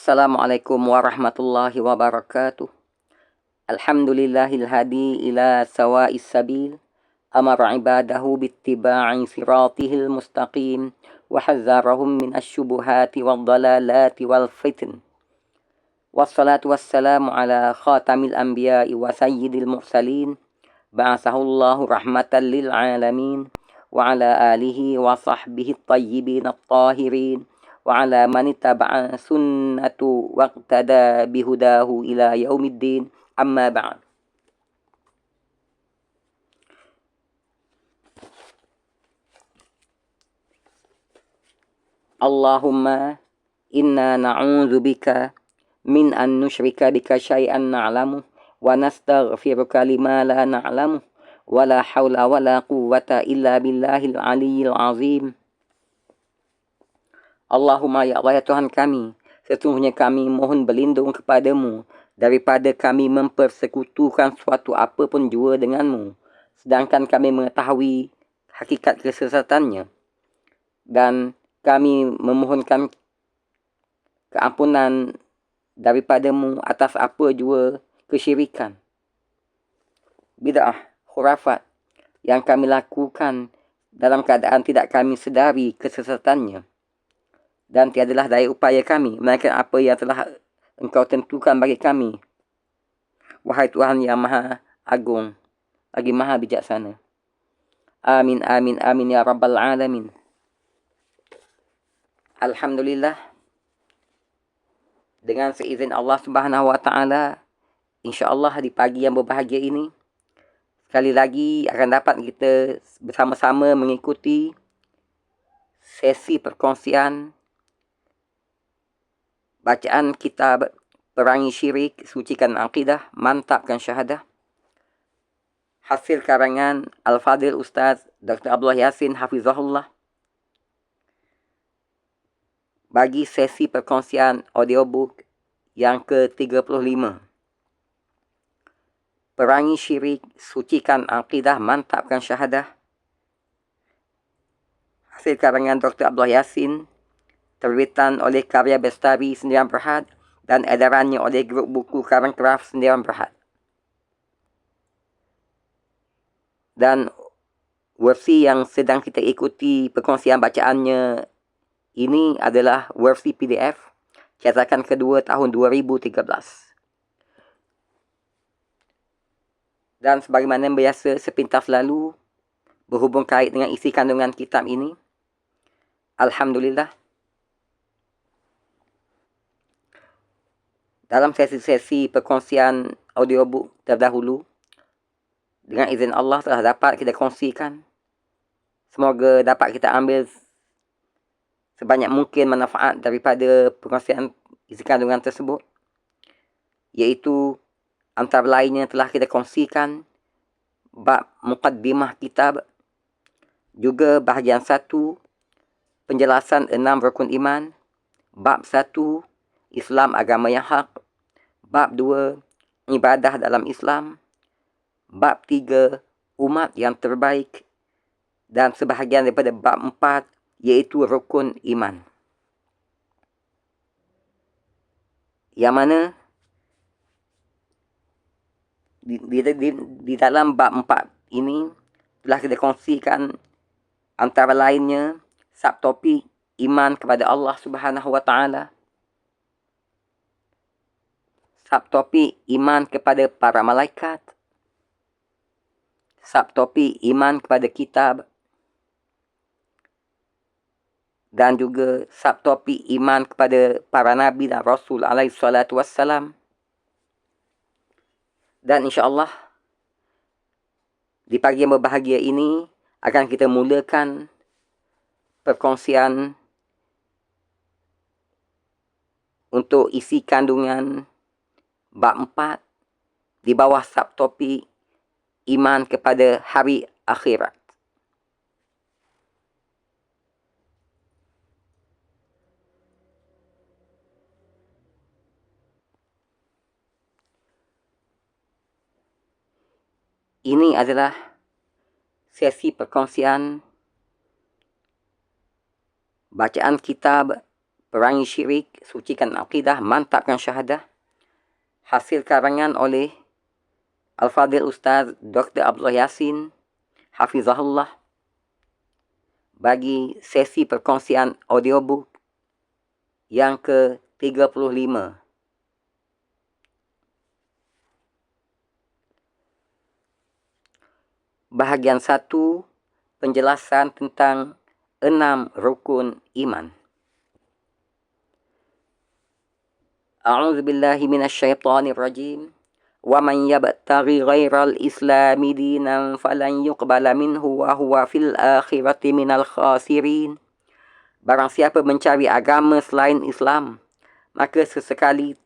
Assalamualaikum warahmatullahi wabarakatuh. Alhamdulillahil hadi ila sawa'is sabil. Amara ibadahu bittiba'i siratihil mustaqim. Wa hazzarahum min asyubuhati wal dalalati wal fitin. Wassalatu wassalamu ala khatamil anbiya'i wa sayyidil mursalin. Ba'asahullahu rahmatan lil alamin. Wa ala alihi wa sahbihi tayyibin at-tahirin. وعلى من اتبع سنته واقتدى بهداه إلى يوم الدين أما بعد. اللهم إنا نعوذ بك من أن نشرك بك شيئا نعلمه ونستغفرك لما لا نعلمه ولا حول ولا قوة إلا بالله العلي العظيم. Allahumma ya Allah ya Tuhan kami, sesungguhnya kami mohon berlindung kepadamu daripada kami mempersekutukan suatu apapun jua denganmu, sedangkan kami mengetahui hakikat kesesatannya. Dan kami memohonkan keampunan daripadamu atas apa jua kesyirikan, bid'ah, khurafat yang kami lakukan dalam keadaan tidak kami sedari kesesatannya. Dan tiadalah daya upaya kami melainkan apa yang telah Engkau tentukan bagi kami, wahai Tuhan yang maha agung lagi maha bijaksana. Amin amin amin ya rabbal alamin. Alhamdulillah, dengan seizin Allah Subhanahu wa taala, insya-Allah di pagi yang berbahagia ini sekali lagi akan dapat kita bersama-sama mengikuti sesi perkongsian bacaan kitab Perangi Syirik, Sucikan Akidah, Mantapkan Syahadah, hasil karangan Al-Fadil Ustaz Dr. Abdullah Yassin Hafizahullah, bagi sesi perkongsian audiobook yang ke-35. Perangi Syirik, Sucikan Akidah, Mantapkan Syahadah, hasil karangan Dr. Abdullah Yassin, terbitan oleh Karya Bestari Sendirian Berhad dan edarannya oleh grup buku Karang Craft Sendirian Berhad. Dan versi yang sedang kita ikuti perkongsian bacaannya ini adalah versi PDF cetakan kedua tahun 2013. Dan sebagaimana biasa sepintas lalu berhubung kait dengan isi kandungan kitab ini, alhamdulillah, dalam sesi-sesi perkongsian audiobook terdahulu, dengan izin Allah telah dapat kita kongsikan. Semoga dapat kita ambil sebanyak mungkin manfaat daripada perkongsian isi kandungan tersebut, iaitu antara lainnya telah kita kongsikan bab muqaddimah kitab, juga bahagian 1 penjelasan 6 rukun iman, bab 1 Islam agama yang hak, bab 2 ibadah dalam Islam, bab 3 umat yang terbaik, dan sebahagian daripada bab 4 iaitu rukun iman. Yang mana di dalam bab 4 ini telah kita kongsikan antara lainnya subtopik iman kepada Allah Subhanahu wa taala, subtopik iman kepada para malaikat, subtopik iman kepada kitab, dan juga subtopik iman kepada para nabi dan rasul alaihi salatu wassalam. Dan insya-Allah di pagi yang berbahagia ini akan kita mulakan perkongsian untuk isi kandungan bab 4 di bawah subtopik iman kepada hari akhirat. Ini adalah sesi perkongsian bacaan kitab Perangi Syirik, Sucikan Akidah, Mantapkan Syahadah. Hasil karangan oleh Al-Fadhil Ustaz Dr. Abdullah Yasin Hafizahullah, bagi sesi perkongsian audiobook yang ke-35. Bahagian 1, penjelasan tentang 6 rukun iman. A'udzu billahi minasyaitonir rajim. Wa man yabtaghi ghairal islami dinan falan yuqbala minhu wa huwa fil akhirati minal khasirin. Barang siapa mencari agama selain Islam, maka sesekali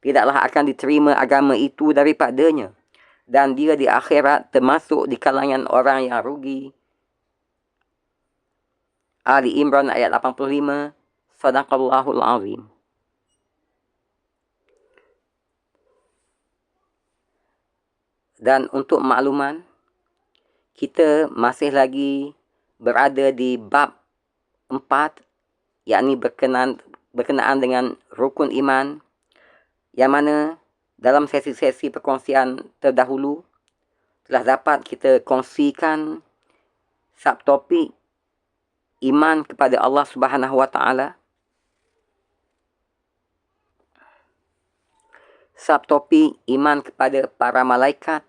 tidaklah akan diterima agama itu daripadanya, dan dia di akhirat termasuk di kalangan orang yang rugi. Ali Imran ayat 85. Sadaqallahul azim. Dan untuk makluman, kita masih lagi berada di bab 4, yakni berkenaan dengan rukun iman, yang mana dalam sesi-sesi perkongsian terdahulu telah dapat kita kongsikan subtopik iman kepada Allah Subhanahu wa Ta'ala, subtopik iman kepada para malaikat,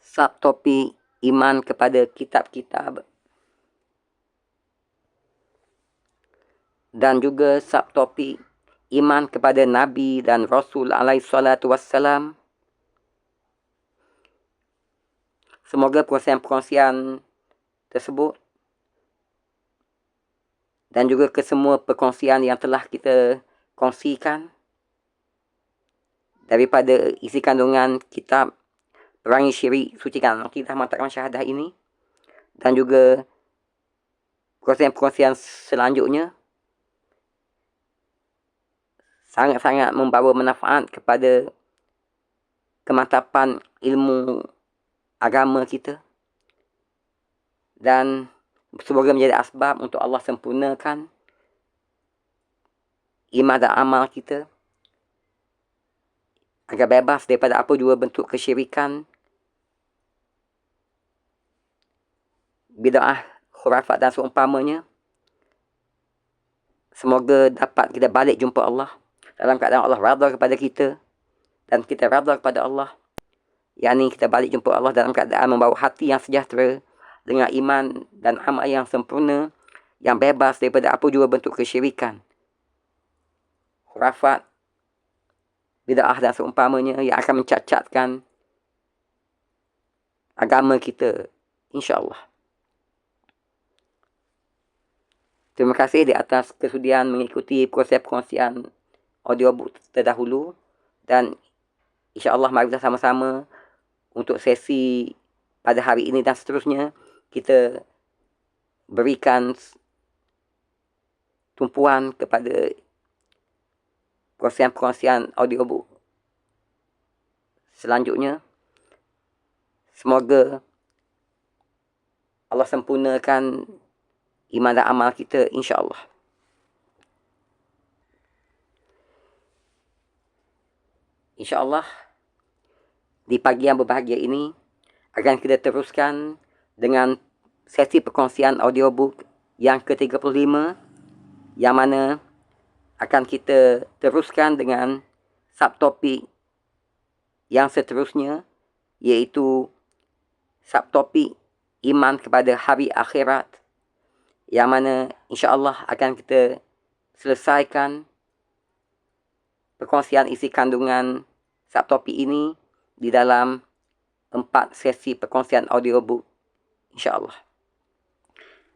subtopik iman kepada kitab-kitab, dan juga subtopik iman kepada Nabi dan Rasul alaihi salatu wassalam. Semoga perkongsian tersebut dan juga kesemua perkongsian yang telah kita kongsikan daripada isi kandungan kitab Perangi Syirik, Sucikan Akidah, Mantapkan Syahadah ini, dan juga perkongsian selanjutnya sangat-sangat membawa manfaat kepada kemantapan ilmu agama kita, dan semoga menjadi asbab untuk Allah sempurnakan iman dan amal kita agar bebas daripada apa jua bentuk kesyirikan, bid'ah, khurafat dan seumpamanya. Semoga dapat kita balik jumpa Allah dalam keadaan Allah redha kepada kita dan kita redha kepada Allah. Yakni kita balik jumpa Allah dalam keadaan membawa hati yang sejahtera dengan iman dan amal yang sempurna, yang bebas daripada apa jua bentuk kesyirikan, khurafat, bid'ah dan seumpamanya yang akan mencacatkan agama kita, insya-Allah. Terima kasih di atas kesudian mengikuti proses perkongsian audiobook terdahulu, dan insya-Allah mari kita sama-sama untuk sesi pada hari ini dan seterusnya kita berikan tumpuan kepada perkongsian audiobook selanjutnya. Semoga Allah sempurnakan iman dan amal kita, insya-Allah. InsyaAllah di pagi yang berbahagia ini akan kita teruskan dengan sesi perkongsian audiobook yang ke-35, yang mana akan kita teruskan dengan subtopik yang seterusnya, iaitu subtopik iman kepada hari akhirat, yang mana insya-Allah akan kita selesaikan perkongsian isi kandungan subtopik ini di dalam 4 sesi perkongsian audiobook, insya-Allah.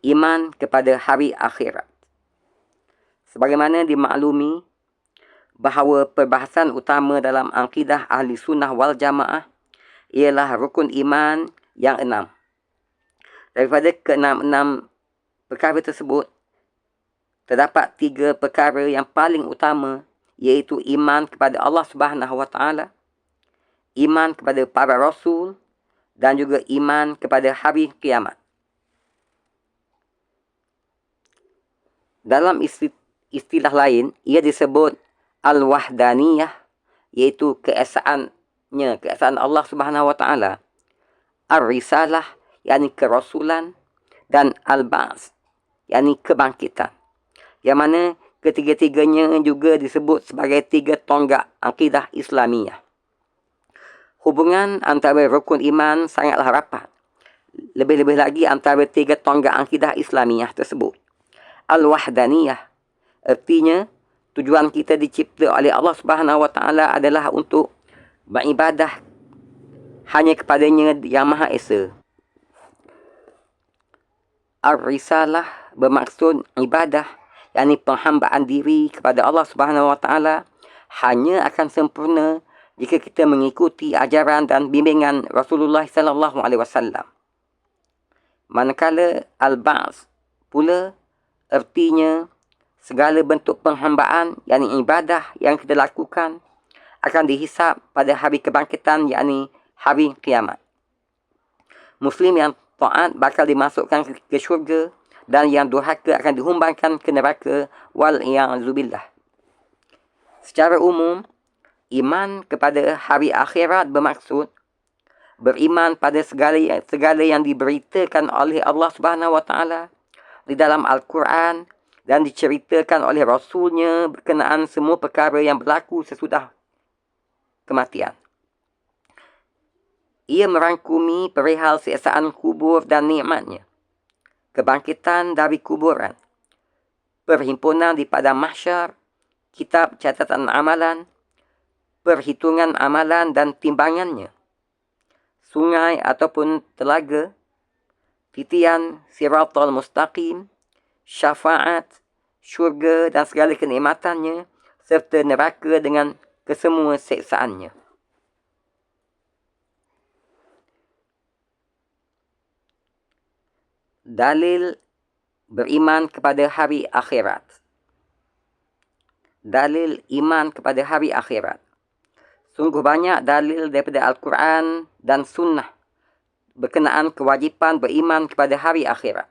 Iman kepada hari akhirat. Sebagaimana dimaklumi bahawa perbahasan utama dalam akidah ahli sunnah wal jamaah ialah rukun iman yang 6. Daripada ke-6 perkara tersebut, terdapat 3 perkara yang paling utama, iaitu iman kepada Allah Subhanahu wa Ta'ala, iman kepada para rasul, dan juga iman kepada hari kiamat. Dalam istilah lain, ia disebut Al-Wahdaniyah, iaitu keesaan Allah Subhanahu Wa Taala. Ar-Risalah, yakni kerasulan, dan Al-Ba'ts, yakni kebangkitan. Yang mana ketiga-tiganya juga disebut sebagai tiga tonggak akidah Islamiyah. Hubungan antara rukun iman sangatlah rapat. Lebih-lebih lagi antara tiga tonggak akidah Islamiyah tersebut. Al-Wahdaniyah, artinya tujuan kita dicipta oleh Allah Subhanahu Wa Taala adalah untuk beribadah hanya kepadanya yang Maha Esa. Ar-Risalah bermaksud ibadah, yakni penghambaan diri kepada Allah Subhanahu Wa Taala hanya akan sempurna jika kita mengikuti ajaran dan bimbingan Rasulullah sallallahu alaihi wasallam. Manakala Al-Ba'ts pula artinya segala bentuk penghambaan, yakni ibadah yang kita lakukan akan dihisap pada hari kebangkitan, yakni hari kiamat. Muslim yang taat bakal dimasukkan ke syurga dan yang durhaka akan dihumbankan ke neraka, wal-i'adzubillah. Secara umum, iman kepada hari akhirat bermaksud beriman pada segala yang diberitakan oleh Allah Subhanahu Wa Taala di dalam Al-Quran dan diceritakan oleh Rasulnya berkenaan semua perkara yang berlaku sesudah kematian. Ia merangkumi perihal siksaan kubur dan nikmatnya, kebangkitan dari kuburan, perhimpunan di padang mahsyar, kitab catatan amalan, perhitungan amalan dan timbangannya, sungai ataupun telaga, titian siratal mustaqim, syafaat, syurga dan segala kenikmatannya, serta neraka dengan kesemua siksaannya. Dalil beriman kepada hari akhirat. Dalil iman kepada hari akhirat. Sungguh banyak dalil daripada Al-Quran dan Sunnah berkenaan kewajipan beriman kepada hari akhirat.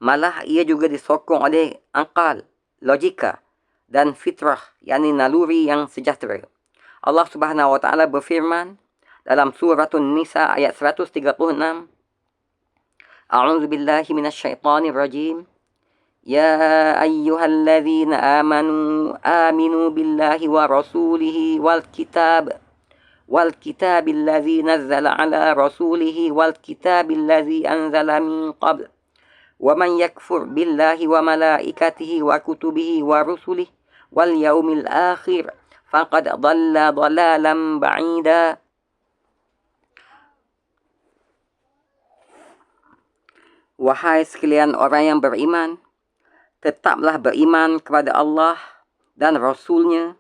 Malah ia juga disokong oleh akal, logika dan fitrah, yakni naluri yang sejahtera. Allah Subhanahu Wa Taala berfirman dalam Suratul Nisa ayat 136, A'udzu billahi minasyaitonir rajim. Ya ayyuhalladzina amanu aminu billahi wa rasulihi wal kitabil ladzi nazzala ala rasulihi wal kitabil ladzi anzala min qabl. Wa man yakfur billahi wa malaikatihi wa kutubihi wa rusulihi wal yaumil akhir faqad dhalla dhalalan ba'ida. Wahai sekalian orang yang beriman, tetaplah beriman kepada Allah dan Rasulnya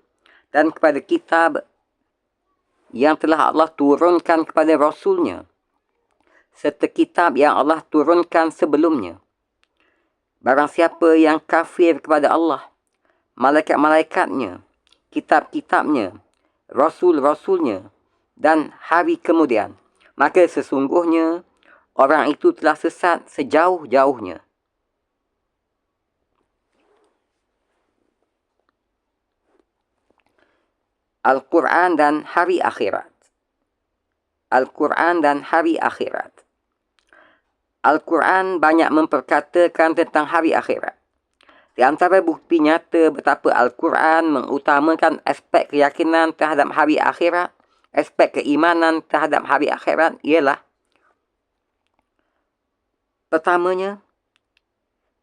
dan kepada kitab yang telah Allah turunkan kepada Rasulnya serta kitab yang Allah turunkan sebelumnya. Barang siapa yang kafir kepada Allah, malaikat-malaikatnya, kitab-kitabnya, rasul-rasulnya dan hari kemudian, maka sesungguhnya orang itu telah sesat sejauh-jauhnya. Al-Quran dan hari akhirat. Al-Quran dan hari akhirat. Al-Quran banyak memperkatakan tentang hari akhirat. Di antara bukti nyata betapa Al-Quran mengutamakan aspek keyakinan terhadap hari akhirat, aspek keimanan terhadap hari akhirat ialah: pertamanya,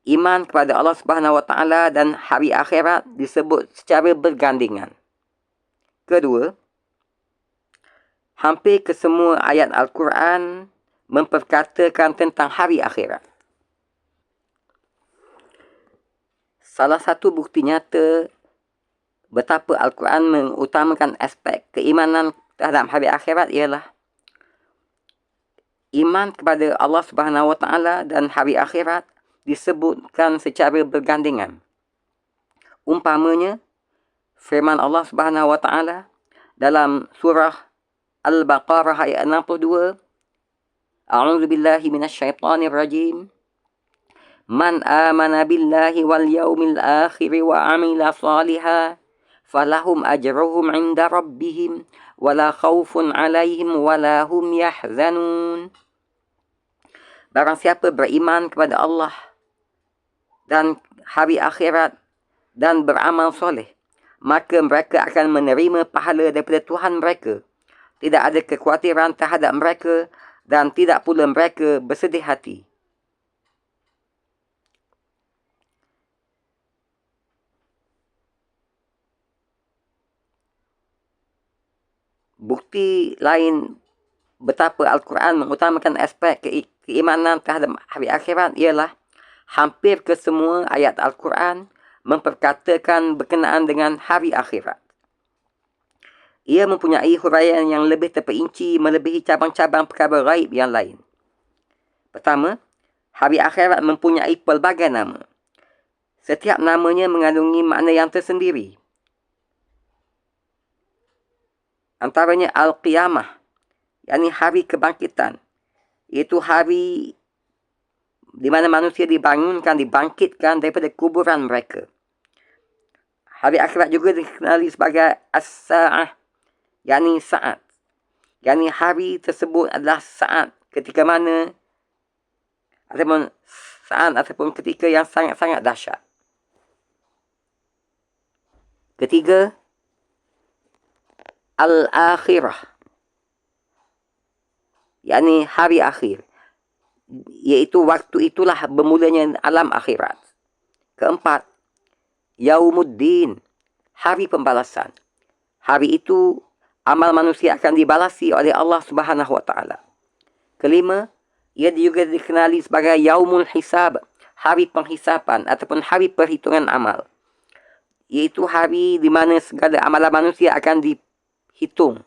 iman kepada Allah Subhanahu Wa Taala dan hari akhirat disebut secara bergandengan. Kedua, hampir kesemua ayat Al-Quran memperkatakan tentang hari akhirat. Salah satu bukti nyata betapa Al-Quran mengutamakan aspek keimanan terhadap hari akhirat ialah iman kepada Allah Subhanahu Wa Taala dan hari akhirat disebutkan secara bergandengan. Umpamanya, firman Allah Subhanahu Wa Taala dalam surah Al-Baqarah ayat 62, A'udzu billahi minasyaitonir rajim. Man amana billahi wal yaumil akhir wa amila salihan falahum ajruhum 'inda rabbihim wala khaufun 'alaihim wala hum yahzanun. Barang siapa beriman kepada Allah dan hari akhirat dan beramal soleh, maka mereka akan menerima pahala daripada Tuhan mereka. Tidak ada kekhawatiran terhadap mereka dan tidak pula mereka bersedih hati. Bukti lain betapa Al-Quran mengutamakan aspek keimanan terhadap hari akhirat ialah hampir kesemua ayat Al-Quran memperkatakan berkenaan dengan hari akhirat. Ia mempunyai huraian yang lebih terperinci melebihi cabang-cabang perkara gaib yang lain. Pertama, hari akhirat mempunyai pelbagai nama. Setiap namanya mengandungi makna yang tersendiri. Antaranya Al-Qiyamah, yakni hari kebangkitan. Iaitu hari di mana manusia dibangunkan, dibangkitkan daripada kuburan mereka. Hari akhirat juga dikenali sebagai As-Sa'ah, yakni saat. Yakni hari tersebut adalah saat ketika mana ataupun ketika yang sangat-sangat dahsyat. Ketiga, Al-Akhirah, yakni hari akhir, iaitu waktu itulah bermulanya alam akhirat. Keempat, Yaumuddin, hari pembalasan. Hari itu amal manusia akan dibalasi oleh Allah Subhanahu wa taala. Kelima, ia juga dikenali sebagai Yaumul Hisab, hari penghisapan ataupun hari perhitungan amal. Iaitu hari di mana segala amalan manusia akan dihitung.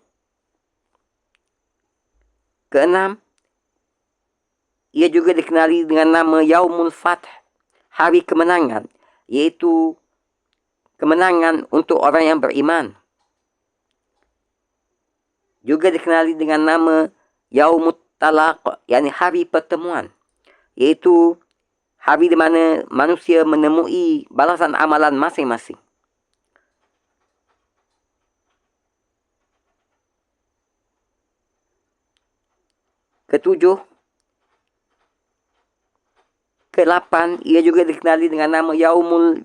Keenam, ia juga dikenali dengan nama Yaumul Fath, hari kemenangan, iaitu kemenangan untuk orang yang beriman. Juga dikenali dengan nama Yaumut Talaq, yakni hari pertemuan, iaitu hari di mana manusia menemui balasan amalan masing-masing. Ketujuh, ke-8, ia juga dikenali dengan nama Yaumul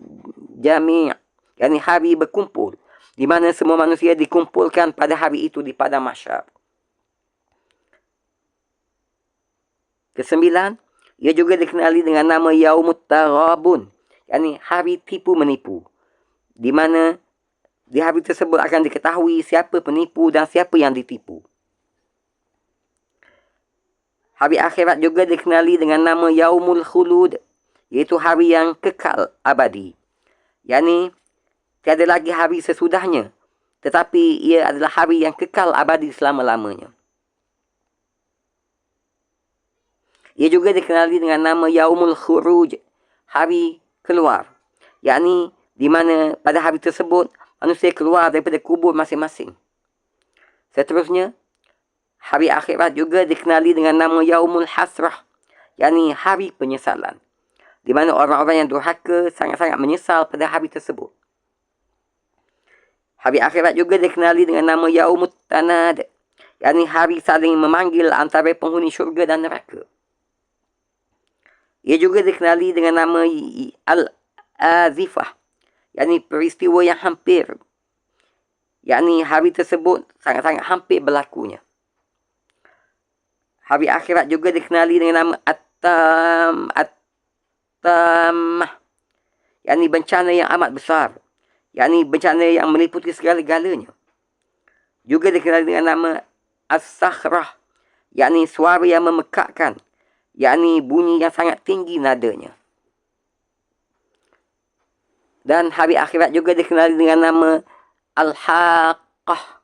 Jami', yakni hari berkumpul, di mana semua manusia dikumpulkan pada hari itu di padang mahsyar. Ke-9, ia juga dikenali dengan nama Yaumut Taghabun, yakni hari tipu menipu, di mana di hari tersebut akan diketahui siapa penipu dan siapa yang ditipu. Hari akhirat juga dikenali dengan nama Yaumul Khulud, iaitu hari yang kekal abadi. Yakni tiada lagi hari sesudahnya, tetapi ia adalah hari yang kekal abadi selama-lamanya. Ia juga dikenali dengan nama Yaumul Khuruj, hari keluar. Yakni di mana pada hari tersebut manusia keluar daripada kubur masing-masing. Seterusnya, hari akhirat juga dikenali dengan nama Yaumul Hasrah, yakni hari penyesalan, di mana orang-orang yang durhaka sangat-sangat menyesal pada hari tersebut. Hari akhirat juga dikenali dengan nama Yaumut Tanad, yakni hari saling memanggil antara penghuni syurga dan neraka. Ia juga dikenali dengan nama Al-Azifah, yakni peristiwa yang hampir, yakni hari tersebut sangat-sangat hampir berlakunya. Hari akhirat juga dikenali dengan nama At-Tammah, yakni bencana yang amat besar, yakni bencana yang meliputi segala-galanya. Juga dikenali dengan nama As-Sakhrah, yakni suara yang memekakkan, yakni bunyi yang sangat tinggi nadanya. Dan hari akhirat juga dikenali dengan nama Al-Haqqah,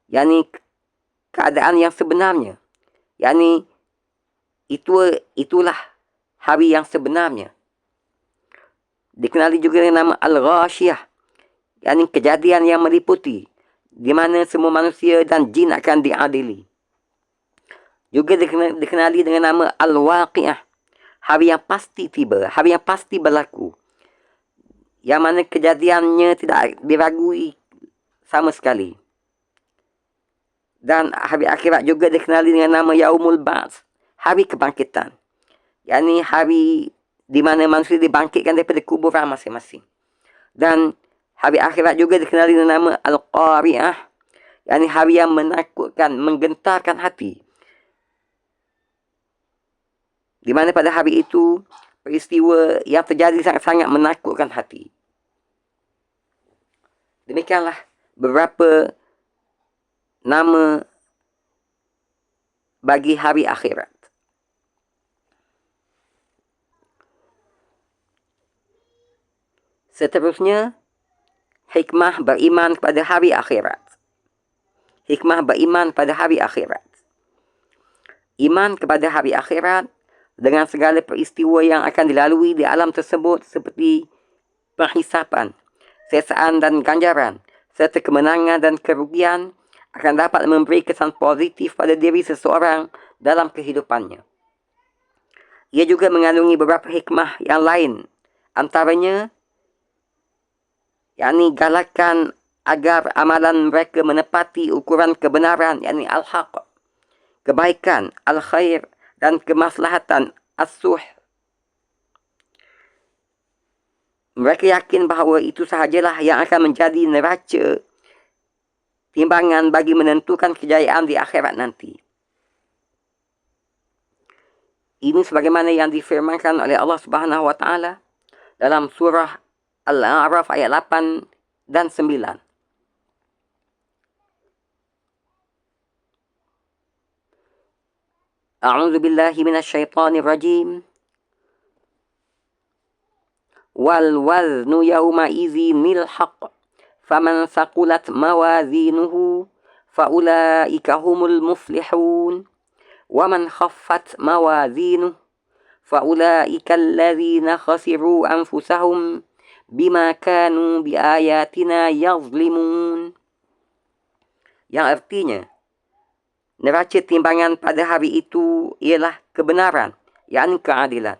yakni keadaan yang sebenarnya, yakni itulah hari yang sebenarnya. Dikenali juga dengan nama Al-Ghashiyah, yakni kejadian yang meliputi, di mana semua manusia dan jin akan diadili. Juga dikenali dengan nama Al-Waqi'ah, hari yang pasti tiba, hari yang pasti berlaku, yang mana kejadiannya tidak diragui sama sekali. Dan hari akhirat juga dikenali dengan nama Yaumul Ba'ats, hari kebangkitan. Yakni hari di mana manusia dibangkitkan daripada kuburan masing-masing. Dan hari akhirat juga dikenali dengan nama Al-Qari'ah, yakni hari yang menakutkan, menggentarkan hati. Di mana pada hari itu peristiwa yang terjadi sangat-sangat menakutkan hati. Demikianlah beberapa nama bagi hari akhirat. Seterusnya, hikmah beriman kepada hari akhirat. Hikmah beriman pada hari akhirat. Iman kepada hari akhirat dengan segala peristiwa yang akan dilalui di alam tersebut seperti penghisapan, sesaan dan ganjaran, serta kemenangan dan kerugian akan dapat memberi kesan positif pada diri seseorang dalam kehidupannya. Ia juga mengandungi beberapa hikmah yang lain, antaranya yakni galakan agar amalan mereka menepati ukuran kebenaran, yakni al-haq, kebaikan, al-khair, dan kemaslahatan, as-suh. Mereka yakin bahawa itu sahajalah yang akan menjadi neraca timbangan bagi menentukan kejayaan di akhirat nanti. Ini sebagaimana yang difirmankan oleh Allah Subhanahu wa taala dalam surah Al-A'raf ayat 8 dan 9. A'udzu billahi minasyaitonir rajim. Wal waznu yawma idzinil haqq. Faman saqulat mawazinuhu faulaika humul muflihun. Waman khaffat mawazinuhu faulaika alladzina khasiru anfusahum bima kanu biayatina yazlimun. Yang artinya, neraca timbangan pada hari itu ialah kebenaran, yakni keadilan.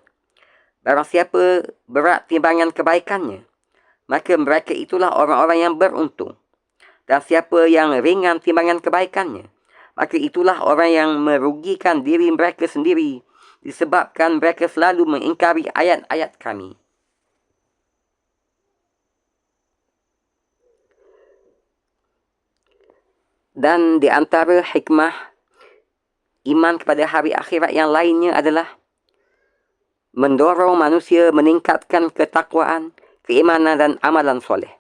Barang siapa berat timbangan kebaikannya, maka mereka itulah orang-orang yang beruntung. Dan siapa yang ringan timbangan kebaikannya, maka itulah orang yang merugikan diri mereka sendiri, disebabkan mereka selalu mengingkari ayat-ayat kami. Dan di antara hikmah iman kepada hari akhirat yang lainnya adalah mendorong manusia meningkatkan ketakwaan, keimanan dan amalan soleh.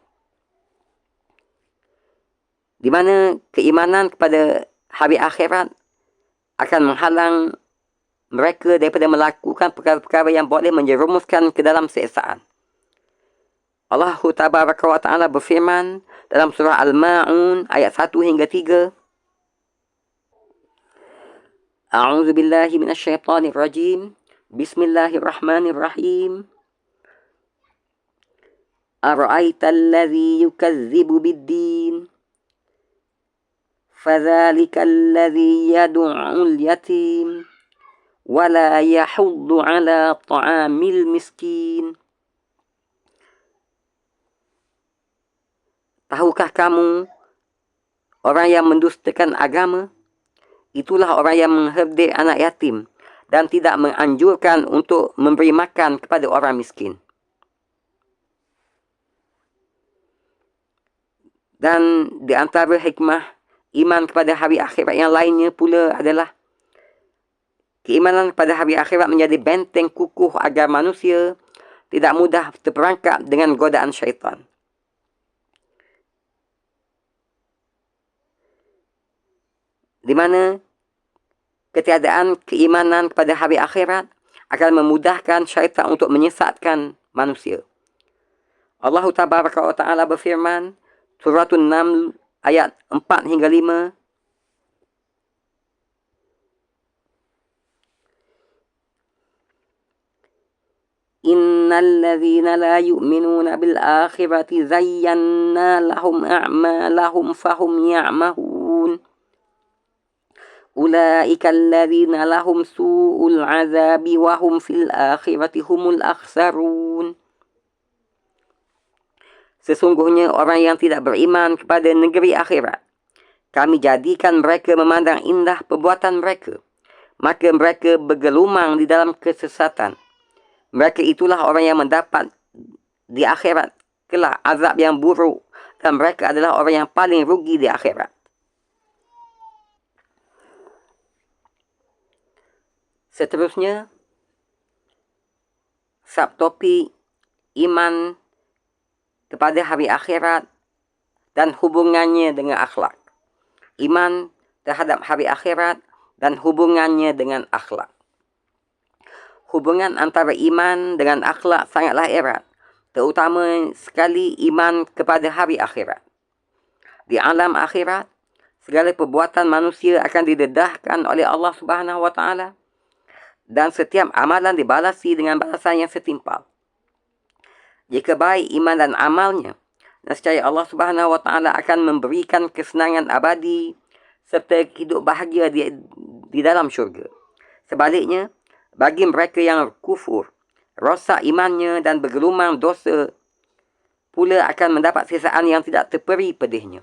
Di mana keimanan kepada hari akhirat akan menghalang mereka daripada melakukan perkara-perkara yang boleh menjerumuskan ke dalam siksaan. Allah Tabaraka wa Ta'ala berfirman dalam surah Al-Ma'un ayat 1 hingga 3. A'udzu billahi minasyaitonir rajim. Bismillahirrahmanirrahim. Ara'aital ladzi yukazzibu bid-din fadzalikal ladzi yad'ul yatim wa la yahuddu 'ala ta'amil miskin. Tahukah kamu orang yang mendustakan agama? Itulah orang yang mengherdik anak yatim dan tidak menganjurkan untuk memberi makan kepada orang miskin. Dan di antara hikmah iman kepada hari akhirat yang lainnya pula adalah keimanan kepada hari akhirat menjadi benteng kukuh agar manusia tidak mudah terperangkap dengan godaan syaitan. Di mana ketiadaan keimanan kepada hari akhirat akan memudahkan syaitan untuk menyesatkan manusia. Allah Tabaraka wa Ta'ala berfirman, Suratul Naml ayat 4 hingga 5. Innal ladzina la yu'minuna bil akhirati zayyana lahum a'malahum fahum ya'mahun. Ulaika alladzina lahum su'ul azabi wa hum fil akhirati humul akhsarun. Sesungguhnya orang yang tidak beriman kepada negeri akhirat, kami jadikan mereka memandang indah perbuatan mereka, maka mereka bergelumang di dalam kesesatan. Mereka itulah orang yang mendapat di akhirat kelak azab yang buruk, dan mereka adalah orang yang paling rugi di akhirat. Seterusnya, subtopik iman kepada hari akhirat dan hubungannya dengan akhlak. Iman terhadap hari akhirat dan hubungannya dengan akhlak. Hubungan antara iman dengan akhlak sangatlah erat, terutama sekali iman kepada hari akhirat. Di alam akhirat, segala perbuatan manusia akan didedahkan oleh Allah Subhanahu wa taala, dan setiap amalan dibalasi dengan balasan yang setimpal. Jika baik iman dan amalnya, nescaya Allah Subhanahu wa taala akan memberikan kesenangan abadi serta hidup bahagia di dalam syurga. Sebaliknya, bagi mereka yang kufur, rosak imannya dan bergelumang dosa, pula akan mendapat sisaan yang tidak terperi pedihnya.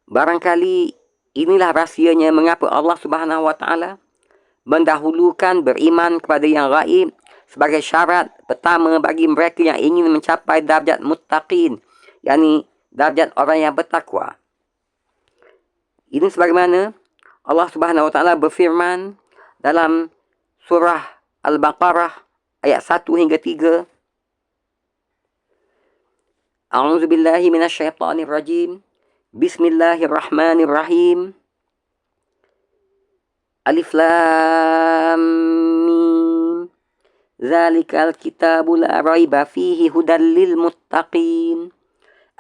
Barangkali inilah rahsianya mengapa Allah Subhanahu wa taala mendahulukan beriman kepada yang gaib sebagai syarat pertama bagi mereka yang ingin mencapai darjat muttaqin, yakni darjat orang yang bertakwa. Ini sebagaimana Allah Subhanahu wa taala berfirman dalam surah Al-Baqarah ayat 1 hingga 3. A'udzu billahi minasyaitonir rajim. Bismillahirrahmanirrahim. Alif Lam Mim. Zalikal kitabu la raiba fihi hudal lil muttaqin.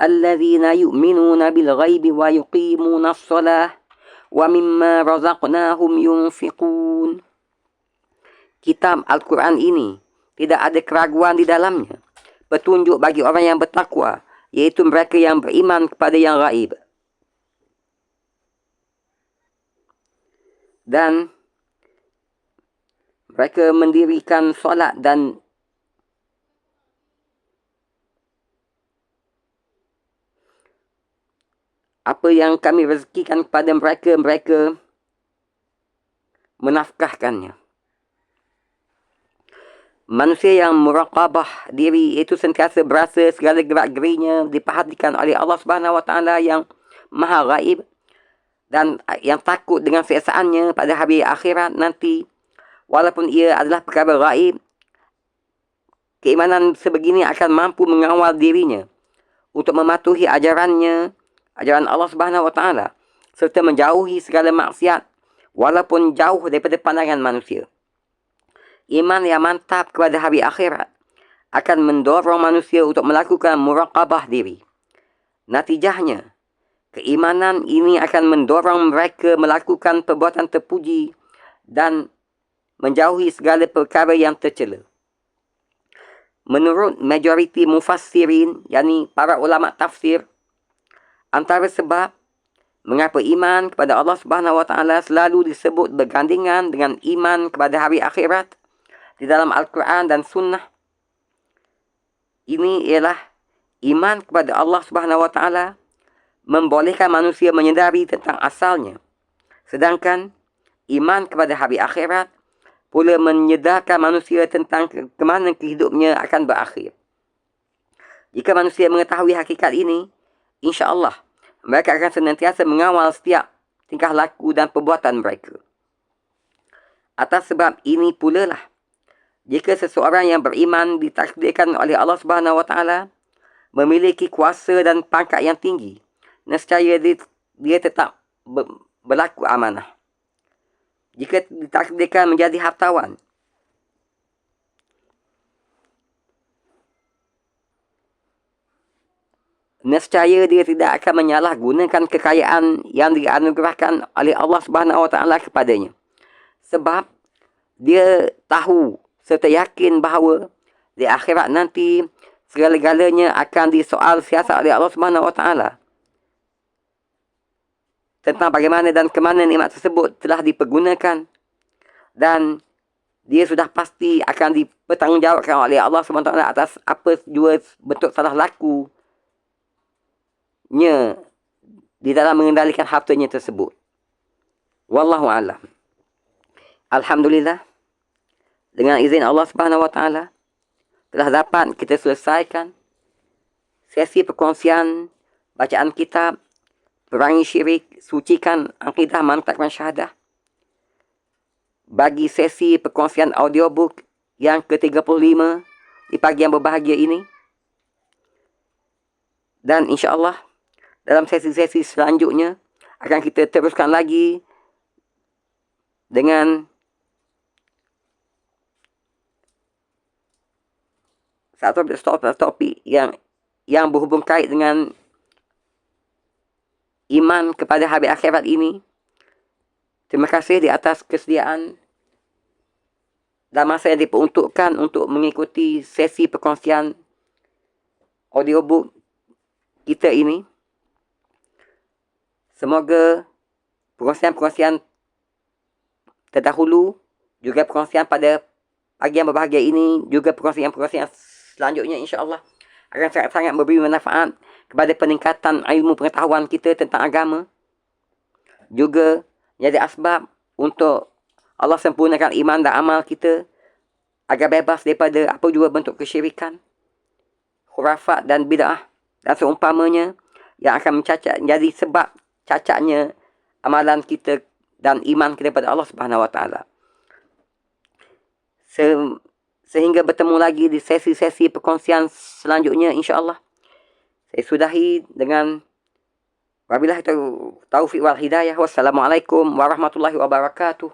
Alladzina yu'minuna bil ghaibi wa yuqimuna as-salah wa mimma razaqnahum yunfiqun. Kitab Al-Quran ini tidak ada keraguan di dalamnya, petunjuk bagi orang yang bertakwa, iaitu mereka yang beriman kepada yang gaib. Dan mereka mendirikan solat dan apa yang kami rezekikan kepada mereka, mereka menafkahkannya. Manusia yang muraqabah diri, itu sentiasa berasa segala gerak-gerinya diperhatikan oleh Allah Subhanahu wa taala yang maha gaib, dan yang takut dengan siksaannya pada hari akhirat nanti, walaupun ia adalah perkara gaib. Keimanan sebegini akan mampu mengawal dirinya untuk mematuhi ajaran Allah Subhanahu wa taala, serta menjauhi segala maksiat walaupun jauh daripada pandangan manusia. Iman yang mantap kepada hari akhirat akan mendorong manusia untuk melakukan muraqabah diri. Natijahnya, keimanan ini akan mendorong mereka melakukan perbuatan terpuji dan menjauhi segala perkara yang tercela. Menurut majoriti mufassirin, yakni para ulama tafsir, antara sebab mengapa iman kepada Allah Subhanahu wa taala selalu disebut bergandingan dengan iman kepada hari akhirat di dalam Al-Quran dan Sunnah, ini ialah iman kepada Allah Subhanahu wa taala membolehkan manusia menyedari tentang asalnya, sedangkan iman kepada hari akhirat pula menyedarkan manusia tentang ke mana hidupnya akan berakhir. Jika manusia mengetahui hakikat ini, insya-Allah mereka akan senantiasa mengawal setiap tingkah laku dan perbuatan mereka. Atas sebab ini pula lah, jika seseorang yang beriman ditakdirkan oleh Allah Subhanahu wa taala memiliki kuasa dan pangkat yang tinggi, nescaya dia tetap berlaku amanah. Jika ditakdirkan menjadi hartawan, nescaya dia tidak akan menyalahgunakan kekayaan yang dianugerahkan oleh Allah Subhanahu wa taala kepadanya, sebab dia tahu serta yakin bahawa di akhirat nanti segala-galanya akan disoal siasat oleh Allah Subhanahu wa taala. tentang bagaimana dan ke mana nikmat tersebut telah dipergunakan, dan dia sudah pasti akan dipertanggungjawabkan oleh Allah SWT atas apa jua bentuk salah lakunya di dalam mengendalikan hartanya tersebut. Wallahu a'lam. Alhamdulillah, dengan izin Allah Subhanahu Wa Taala telah dapat kita selesaikan sesi perkongsian bacaan kitab Perangi Syirik, Sucikan Akidah, Mantapkan Syahadah. Bagi sesi perkongsian audiobook yang ke-35 di pagi yang berbahagia ini. Dan insya-Allah dalam sesi-sesi selanjutnya akan kita teruskan lagi dengan satu topik yang berhubung kait dengan iman kepada hari akhirat ini. Terima kasih di atas kesediaan dan masa yang diperuntukkan untuk mengikuti sesi perkongsian audiobook kita ini. Semoga perkongsian-perkongsian terdahulu, juga perkongsian pada pagi yang berbahagia ini, juga perkongsian-perkongsian selanjutnya insya-Allah akan sangat-sangat memberi manfaat kepada peningkatan ilmu pengetahuan kita tentang agama. Juga menjadi asbab untuk Allah sempurnakan iman dan amal kita agar bebas daripada apa jua bentuk kesyirikan, khurafat dan bid'ah dan seumpamanya yang akan menjadi sebab cacatnya amalan kita dan iman kita kepada Allah Subhanahu Wa Taala. Sehingga bertemu lagi di sesi-sesi perkongsian selanjutnya insya-Allah. Saya sudahi dengan wabillahi taufiq wal hidayah. Wassalamualaikum warahmatullahi wabarakatuh.